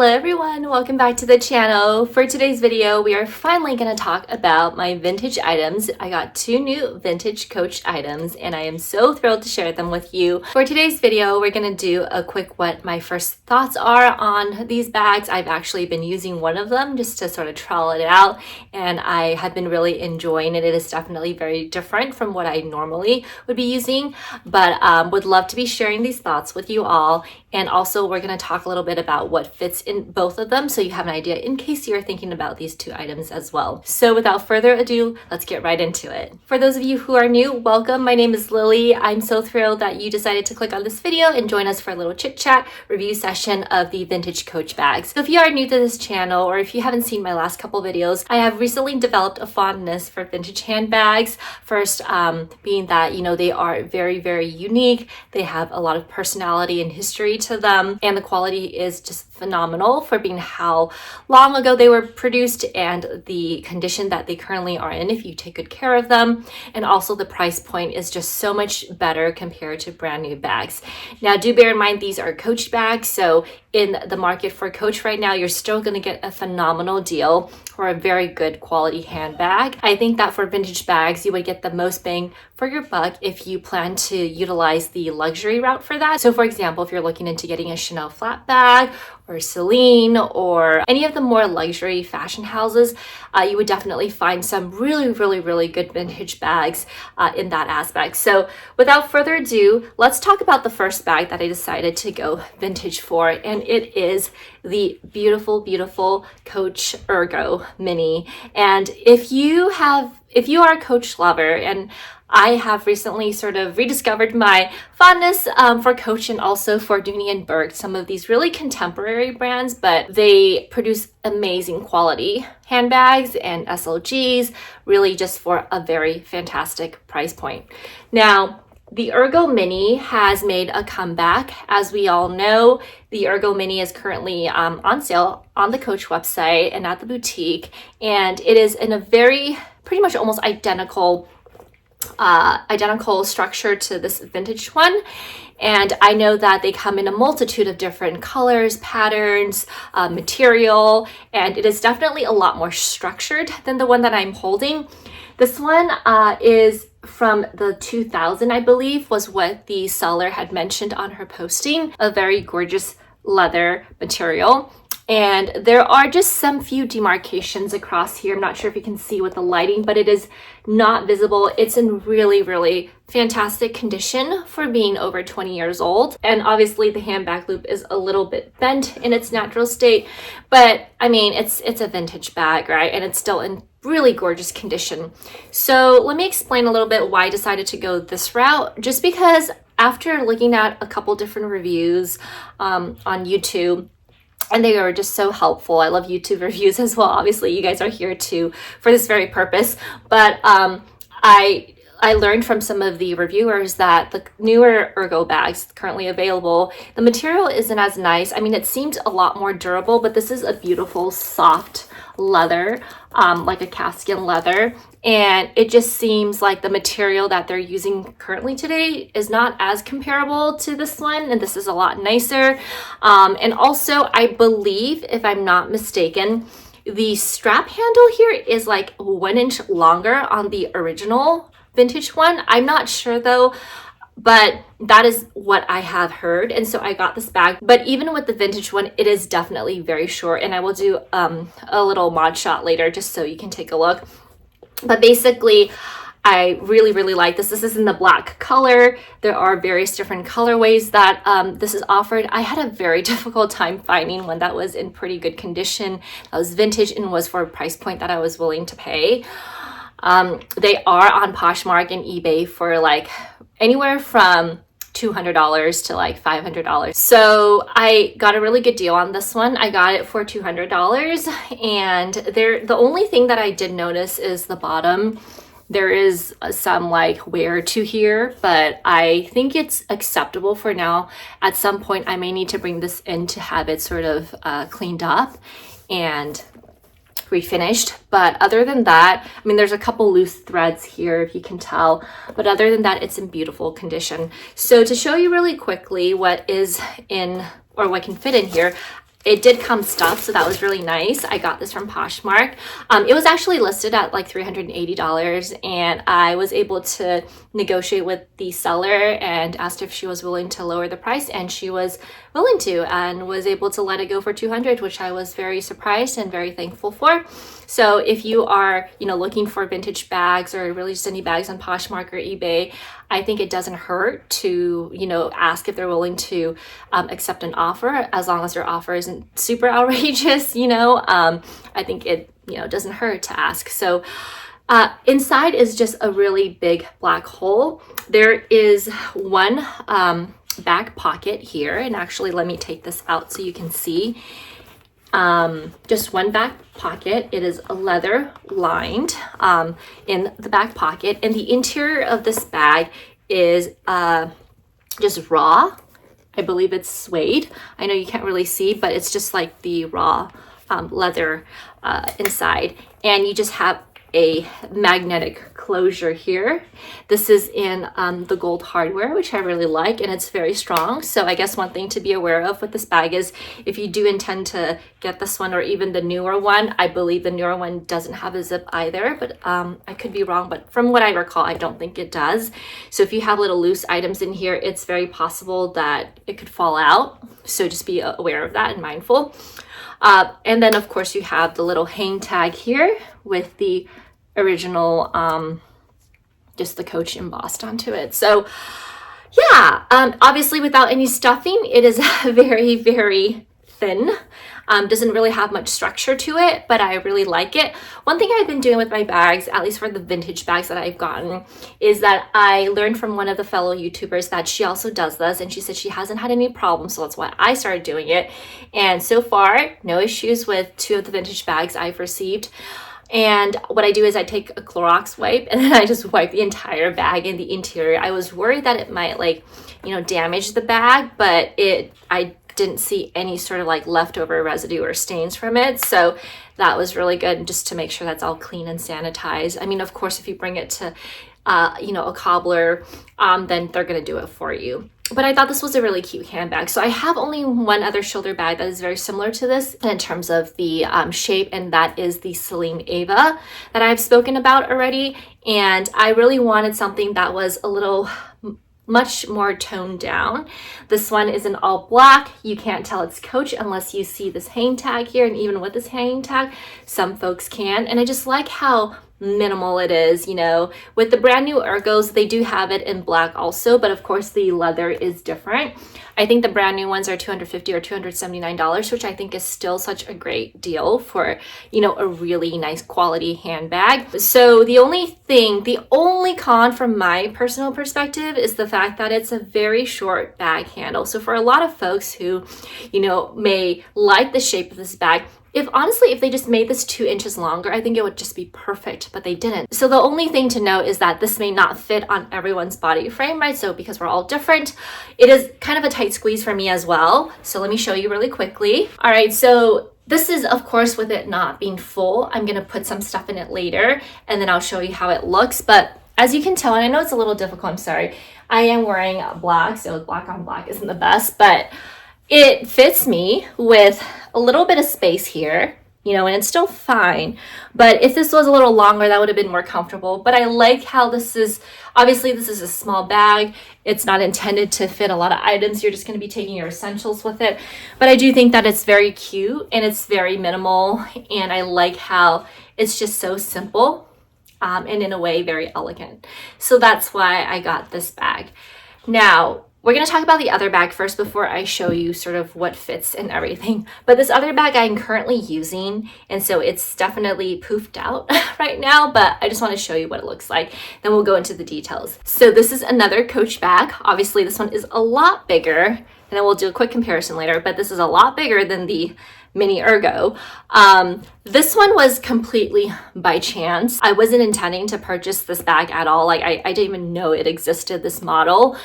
Hello everyone, welcome back to the channel. For today's video, we are finally going to talk about my vintage items. I got two new vintage Coach items and I am so thrilled to share them with you. For today's video, we're going to do a quick what my first thoughts are on these bags. I've actually been using one of them just to sort of trial it out and I have been really enjoying it. It is definitely very different from what I normally would be using, but would love to be sharing these thoughts with you all. And also we're going to talk a little bit about what fits in both of them so you have an idea in case you're thinking about these two items as well. So without further ado, let's get right into it. For those of you who are new, welcome. My name is Lily. I'm so thrilled that you decided to click on this video and join us for a little chit chat review session of the vintage Coach bags. So if you are new to this channel or if you haven't seen my last couple videos, I have recently developed a fondness for vintage handbags. First, being that, they are very, very unique. They have a lot of personality and history to them, and the quality is just phenomenal for being how long ago they were produced and the condition that they currently are in if you take good care of them. And also the price point is just so much better compared to brand new bags. Now do bear in mind these are Coach bags, so in the market for Coach right now, you're still going to get a phenomenal deal for a very good quality handbag. I think that for vintage bags, you would get the most bang for your buck if you plan to utilize the luxury route for that. So for example, if you're looking into getting a Chanel flat bag or Celine or any of the more luxury fashion houses, you would definitely find some really good vintage bags in that aspect. So without further ado, let's talk about the first bag that I decided to go vintage for, and it is the beautiful Coach Ergo Mini. And if you are a Coach lover, and I have recently sort of rediscovered my fondness for Coach and also for Dooney and Burke, some of these really contemporary brands, but they produce amazing quality handbags and SLGs, really just for a very fantastic price point. Now, the Ergo Mini has made a comeback. As we all know, the Ergo Mini is currently on sale on the Coach website and at the boutique, and it is in a very pretty much almost identical structure to this vintage one. And I know that they come in a multitude of different colors, patterns, material, and it is definitely a lot more structured than the one that I'm holding. This one is from the 2000, I believe, was what the seller had mentioned on her posting. A very gorgeous leather material. And there are just some few demarcations across here. I'm not sure if you can see with the lighting, but it is not visible. It's in really fantastic condition for being over 20 years old. And obviously the handbag loop is a little bit bent in its natural state, but I mean, it's a vintage bag, right? And it's still in really gorgeous condition. So let me explain a little bit why I decided to go this route. Just because after looking at a couple different reviews on YouTube, and they are just so helpful. I love YouTube reviews as well. Obviously, you guys are here too for this very purpose. But I learned from some of the reviewers that the newer Ergo bags currently available, the material isn't as nice. I mean, it seems a lot more durable, but this is a beautiful soft leather, like a calfskin leather. And it just seems like the material that they're using currently today is not as comparable to this one. And this is a lot nicer. And also, I believe, if I'm not mistaken, the strap handle here is like 1 inch longer on the original vintage one. I'm not sure though, but that is what I have heard. And so I got this bag, but even with the vintage one, it is definitely very short. And I will do a little mod shot later just so you can take a look. But basically, I really like this. This is in the black color. There are various different colorways that this is offered. I had a very difficult time finding one that was in pretty good condition, that was vintage and was for a price point that I was willing to pay. They are on Poshmark and eBay for like anywhere from $200 to like $500. So I got a really good deal on this one. I got it for $200, and the only thing that I did notice is the bottom. There is some like wear to here, but I think it's acceptable for now. At some point, I may need to bring this in to have it sort of cleaned up and refinished. But other than that, I mean, there's a couple loose threads here if you can tell, but other than that, it's in beautiful condition. So to show you really quickly what is in, or what can fit in here, it did come stuffed, so that was really nice. I got this from Poshmark. It was actually listed at like $380, and I was able to negotiate with the seller and asked if she was willing to lower the price, and she was willing to, and was able to let it go for $200, which I was very surprised and very thankful for. So if you are, looking for vintage bags or really just any bags on Poshmark or eBay, I think it doesn't hurt to, ask if they're willing to accept an offer, as long as their offer isn't super outrageous, I think it, doesn't hurt to ask. So inside is just a really big black hole. There is one back pocket here, and actually let me take this out so you can see. Just one back pocket. It is leather lined in the back pocket, and the interior of this bag is just raw. I believe it's suede. I know you can't really see, but it's just like the raw leather inside, and you just have a magnetic closure here. This is in the gold hardware, which I really like, and it's very strong. So I guess one thing to be aware of with this bag is if you do intend to get this one or even the newer one, I believe the newer one doesn't have a zip either, but I could be wrong, but from what I recall, I don't think it does. So if you have little loose items in here, it's very possible that it could fall out. So just be aware of that and mindful. And then of course you have the little hang tag here with the original, just the Coach embossed onto it. So yeah, obviously without any stuffing, it is very, very thin. Doesn't really have much structure to it, but I really like it. One thing I've been doing with my bags, at least for the vintage bags that I've gotten, is that I learned from one of the fellow YouTubers that she also does this, and she said she hasn't had any problems, so that's why I started doing it. And so far, no issues with 2 of the vintage bags I've received. And what I do is I take a Clorox wipe and then I just wipe the entire bag and the interior. I was worried that it might damage the bag, but I didn't see any sort of leftover residue or stains from it. So that was really good, just to make sure that's all clean and sanitized. I mean, of course, if you bring it to, a cobbler, then they're going to do it for you. But I thought this was a really cute handbag. So I have only one other shoulder bag that is very similar to this in terms of the shape, and that is the Celine Ava that I've spoken about already. And I really wanted something that was a little much more toned down. This one is in all black. You can't tell it's Coach unless you see this hang tag here, and even with this hanging tag, some folks can. And I just like how minimal it is. With the brand new Ergos, they do have it in black also, but of course the leather is different. I think the brand new ones are $250 or $279, which I think is still such a great deal for, a really nice quality handbag. So the only con from my personal perspective is the fact that it's a very short bag handle. So for a lot of folks who, may like the shape of this bag, if they just made this 2 inches longer, I think it would just be perfect, but they didn't. So the only thing to note is that this may not fit on everyone's body frame, right? So because we're all different, it is kind of a tight squeeze for me as well. So let me show you really quickly. All right, so this is, of course, with it not being full. I'm gonna put some stuff in it later, and then I'll show you how it looks. But as you can tell, and I know it's a little difficult, I'm sorry, I am wearing black, so black on black isn't the best, but it fits me with a little bit of space here, and it's still fine. But if this was a little longer, that would have been more comfortable. But I like how this is a small bag. It's not intended to fit a lot of items. You're just going to be taking your essentials with it. But I do think that it's very cute and it's very minimal. And I like how it's just so simple and in a way very elegant. So that's why I got this bag. Now, we're going to talk about the other bag first before I show you sort of what fits and everything. But this other bag I'm currently using, and so it's definitely poofed out right now, but I just want to show you what it looks like. Then we'll go into the details. So this is another Coach bag. Obviously, this one is a lot bigger, and then we'll do a quick comparison later, but this is a lot bigger than the mini Ergo. This one was completely by chance. I wasn't intending to purchase this bag at all. I didn't even know it existed, this model.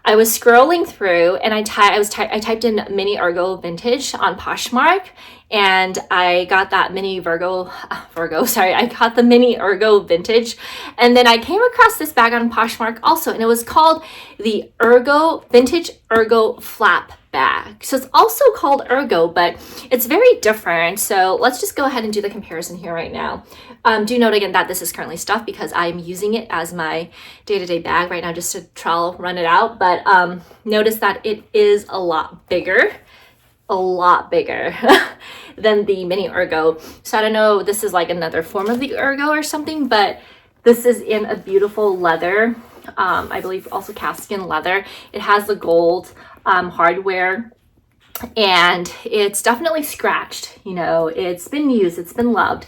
I was scrolling through and I typed in mini Ergo vintage on Poshmark, and I got that mini I got the mini Ergo vintage. And then I came across this bag on Poshmark also, and it was called the Vintage Ergo Flap bag. So it's also called Ergo, but it's very different. So let's just go ahead and do the comparison here right now. Do note again that this is currently stuffed because I'm using it as my day-to-day bag right now just to trial run it out. But notice that it is a lot bigger than the mini Ergo. So I don't know, this is like another form of the Ergo or something, but this is in a beautiful leather. I believe also calfskin leather. It has the gold hardware, and it's definitely scratched. You know, it's been used, it's been loved,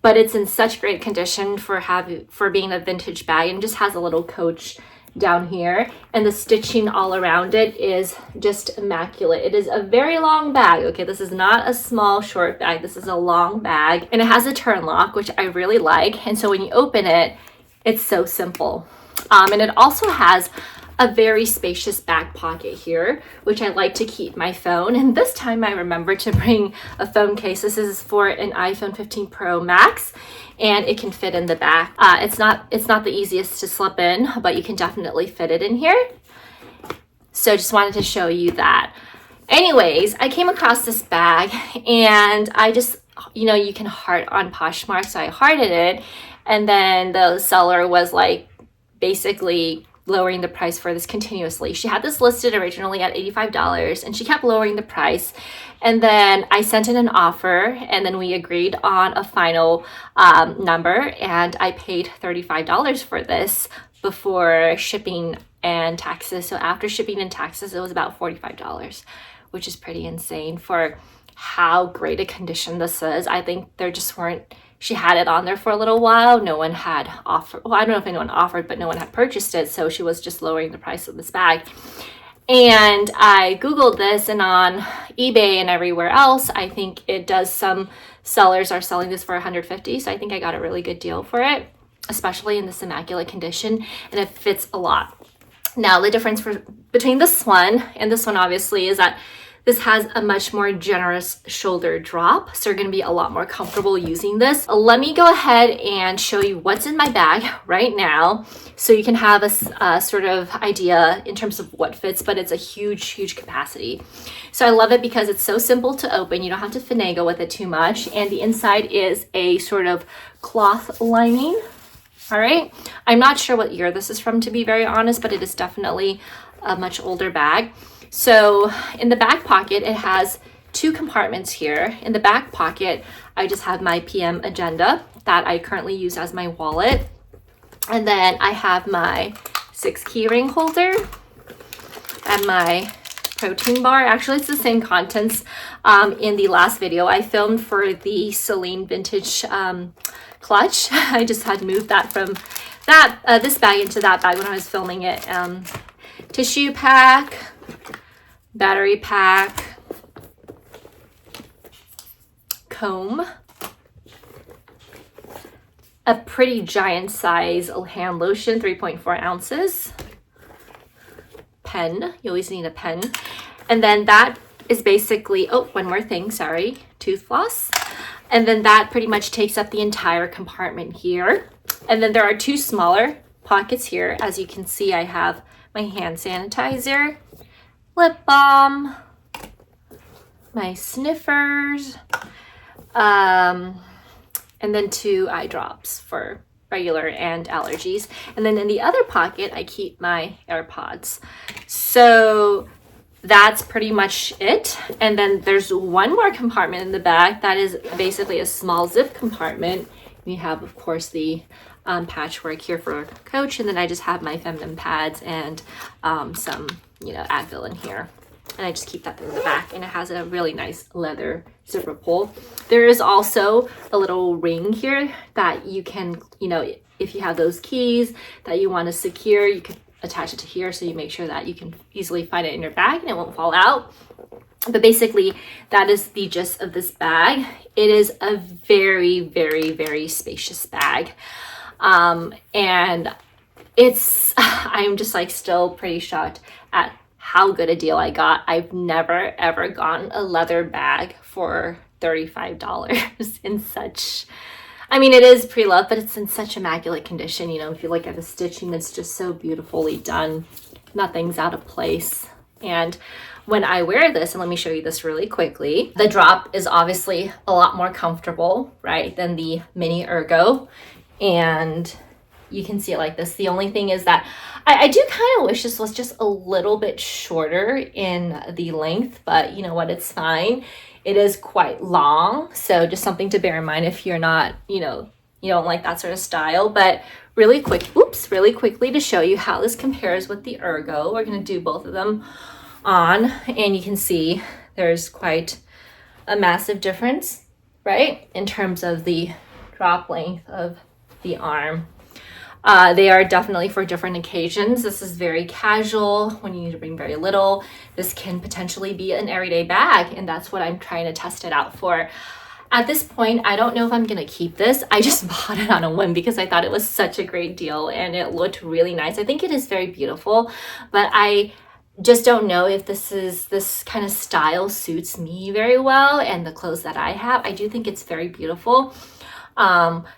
but it's in such great condition for being a vintage bag, and just has a little coach down here, and the stitching all around it is just immaculate. It is a very long bag. Okay, this is not a small short bag, this is a long bag, and it has a turn lock, which I really like. And so when you open it, it's so simple. And it also has a very spacious back pocket here, which I like to keep my phone. And this time I remember to bring a phone case. This is for an iPhone 15 Pro Max, and it can fit in the back. It's not the easiest to slip in, but you can definitely fit it in here. So just wanted to show you that. Anyways, I came across this bag, and I just, you know, you can heart on Poshmark, so I hearted it, and then the seller was like basically lowering the price for this continuously. She had this listed originally at $85, and she kept lowering the price. And then I sent in an offer, and then we agreed on a final number, and I paid $35 for this before shipping and taxes. So after shipping and taxes, it was about $45, which is pretty insane for how great a condition this is. I think there just weren't, she had it on there for a little while. No one had offered, well, I don't know if anyone offered, but no one had purchased it. So she was just lowering the price of this bag. And I Googled this, and on eBay and everywhere else, I think it does, some sellers are selling this for $150. So I think I got a really good deal for it, especially in this immaculate condition, and it fits a lot. Now, the difference between this one and this one obviously is that this has a much more generous shoulder drop, so you're going to be a lot more comfortable using this. Let me go ahead and show you what's in my bag right now, so you can have a sort of idea in terms of what fits, but it's a huge capacity. So I love it because it's so simple to open. You don't have to finagle with it too much, and the inside is a sort of cloth lining. All right, I'm not sure what year this is from, to be very honest, but it is definitely a much older bag. So in the back pocket, it has two compartments here. In the back pocket, I just have my PM agenda that I currently use as my wallet. And then I have my 6 key ring holder and my protein bar. Actually, it's the same contents in the last video I filmed for the Celine vintage clutch. I just had moved that from this bag into that bag when I was filming it. Tissue pack, battery pack, comb, a pretty giant size hand lotion, 3.4 ounces, pen, you always need a pen, and then that is basically, oh, one more thing, sorry, tooth floss, and then that pretty much takes up the entire compartment here. And then there are two smaller pockets here. As you can see, I have my hand sanitizer, lip balm, my sniffers, and then 2 eye drops for regular and allergies. And then in the other pocket, I keep my AirPods. So that's pretty much it. And then there's one more compartment in the back that is basically a small zip compartment. We have, of course, the patchwork here for Coach, and then I just have my feminine pads and some, you know, Advil in here, and I just keep that in the back. And it has a really nice leather zipper pull. There is also a little ring here that you can, you know, if you have those keys that you want to secure, you can attach it to here, so you make sure that you can easily find it in your bag and it won't fall out. But basically, that is the gist of this bag. It is a very spacious bag. And it's, I'm just like still pretty shocked at how good a deal I got. I've never ever gotten a leather bag for $35 in such, I mean, it is pre-loved, but it's in such immaculate condition. You know, if you look at the stitching, it's just so beautifully done. Nothing's out of place. And when I wear this, and let me show you this really quickly, the drop is obviously a lot more comfortable, right, than the mini Ergo. And you can see it like this. The only thing is that I do kind of wish this was just a little bit shorter in the length, but you know what, it's fine. It is quite long, so just something to bear in mind if you're not, you know, you don't like that sort of style. But really quickly to show you how this compares with the Ergo, we're going to do both of them on, and you can see there's quite a massive difference, right, in terms of the drop length of the arm. They are definitely for different occasions. This is very casual when you need to bring very little. This can potentially be an everyday bag, and that's what I'm trying to test it out for. At this point, I don't know if I'm gonna keep this. I just bought it on a whim because I thought it was such a great deal and it looked really nice. I think it is very beautiful, but I just don't know if this kind of style suits me very well and the clothes that I have. I do think it's very beautiful.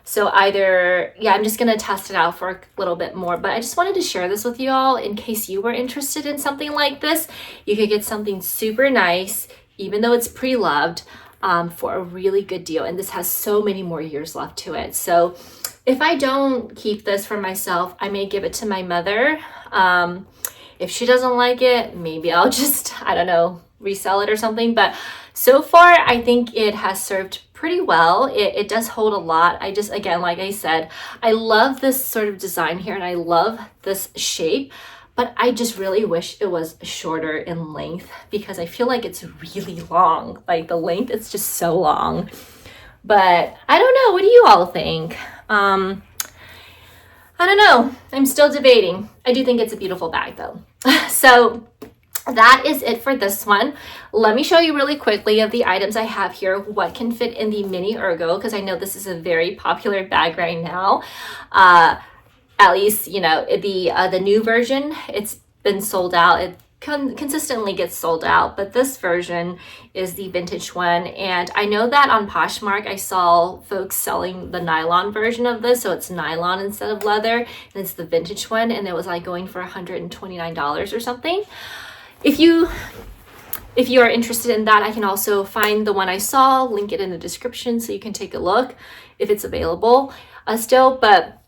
So either, yeah, I'm just going to test it out for a little bit more, but I just wanted to share this with you all in case you were interested in something like this. You could get something super nice, even though it's pre-loved, for a really good deal. And this has so many more years left to it. So if I don't keep this for myself, I may give it to my mother. If she doesn't like it, maybe I'll just, I don't know, resell it or something. But so far, I think it has served pretty well. It does hold a lot. I just, again, like I said, I love this sort of design here and I love this shape, but I just really wish it was shorter in length because I feel like it's really long. Like the length, it's just so long. But I don't know. What do you all think? I don't know. I'm still debating. I do think it's a beautiful bag though. So that is it for this one. Let me show you really quickly of the items I have here, what can fit in the mini Ergo, because I know this is a very popular bag right now. At least, you know, the new version, it's been sold out. It consistently gets sold out, but this version is the vintage one. And I know that on Poshmark, I saw folks selling the nylon version of this. So it's nylon instead of leather, and it's the vintage one. And it was like going for $129 or something. If you are interested in that, I can also find the one I saw, link it in the description so you can take a look if it's available still. But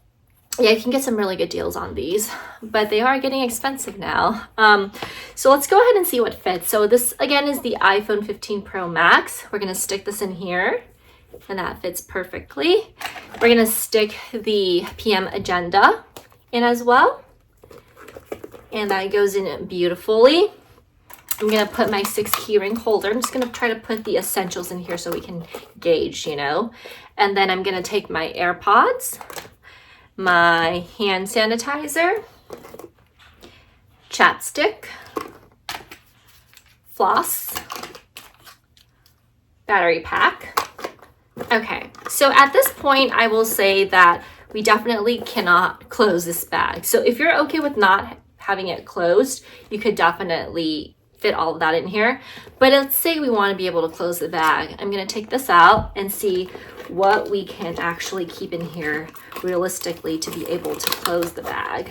yeah, you can get some really good deals on these, but they are getting expensive now. So let's go ahead and see what fits. So this again is the iPhone 15 Pro Max. We're gonna stick this in here and that fits perfectly. We're gonna stick the PM Agenda in as well. And that goes in beautifully. I'm gonna put my 6 keyring holder. I'm just gonna try to put the essentials in here so we can gauge, you know. And then I'm gonna take my AirPods, my hand sanitizer, chapstick, floss, battery pack. Okay, so at this point, I will say that we definitely cannot close this bag. So if you're okay with not having it closed, you could definitely fit all of that in here. But let's say we want to be able to close the bag. I'm going to take this out and see what we can actually keep in here realistically to be able to close the bag.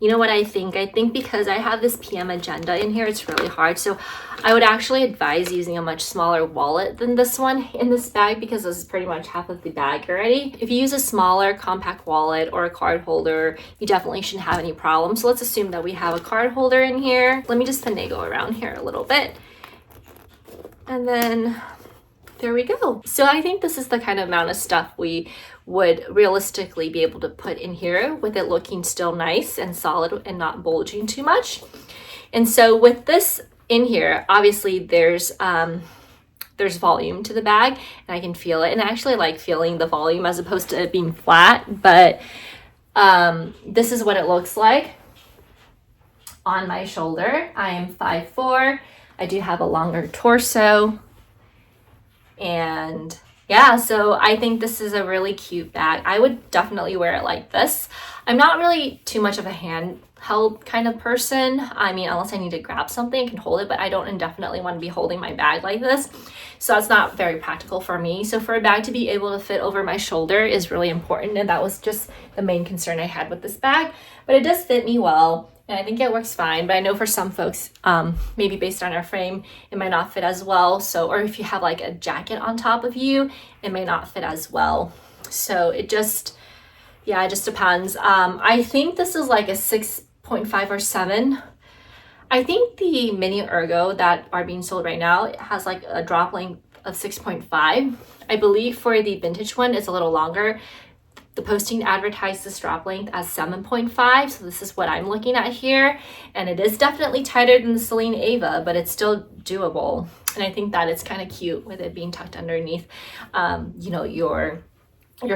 You know what I think? I think because I have this PM Agenda in here, it's really hard. So I would actually advise using a much smaller wallet than this one in this bag because this is pretty much half of the bag already. If you use a smaller compact wallet or a card holder, you definitely shouldn't have any problems. So let's assume that we have a card holder in here. Let me just finagle around here a little bit. And then there we go. So I think this is the kind of amount of stuff we would realistically be able to put in here with it looking still nice and solid and not bulging too much. And so with this in here, obviously there's volume to the bag and I can feel it. And I actually like feeling the volume as opposed to it being flat, but this is what it looks like on my shoulder. I am 5'4". I do have a longer torso. And yeah, so I think this is a really cute bag. I would definitely wear it like this. I'm not really too much of a handheld kind of person. I mean, unless I need to grab something, I can hold it, but I don't indefinitely want to be holding my bag like this. So that's not very practical for me. So for a bag to be able to fit over my shoulder is really important. And that was just the main concern I had with this bag, but it does fit me well. And I think it works fine, but I know for some folks, maybe based on our frame, it might not fit as well. So, or if you have like a jacket on top of you, it may not fit as well. So it just depends. I think this is like a 6.5 or 7. I think the mini Ergo that are being sold right now, it has like a drop length of 6.5. I believe for the vintage one, it's a little longer. The posting advertised this drop length as 7.5, so this is what I'm looking at here, and it is definitely tighter than the Celine Ava, but it's still doable. And I think that it's kind of cute with it being tucked underneath, you know, your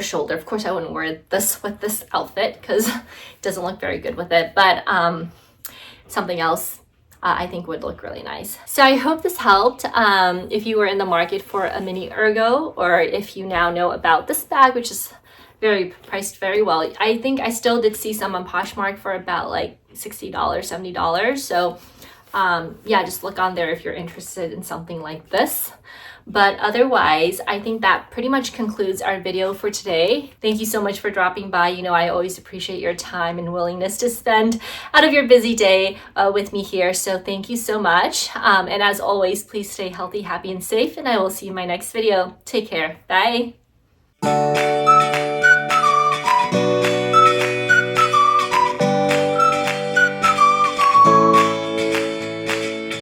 shoulder. Of course, I wouldn't wear this with this outfit because it doesn't look very good with it, but something else I think would look really nice. So I hope this helped. If you were in the market for a mini Ergo, or if you now know about this bag, which is priced very well. I think I still did see some on Poshmark for about like $60, $70. So yeah, just look on there if you're interested in something like this. But otherwise, I think that pretty much concludes our video for today. Thank you so much for dropping by. You know, I always appreciate your time and willingness to spend out of your busy day with me here. So thank you so much. And as always, please stay healthy, happy, and safe. And I will see you in my next video. Take care. Bye.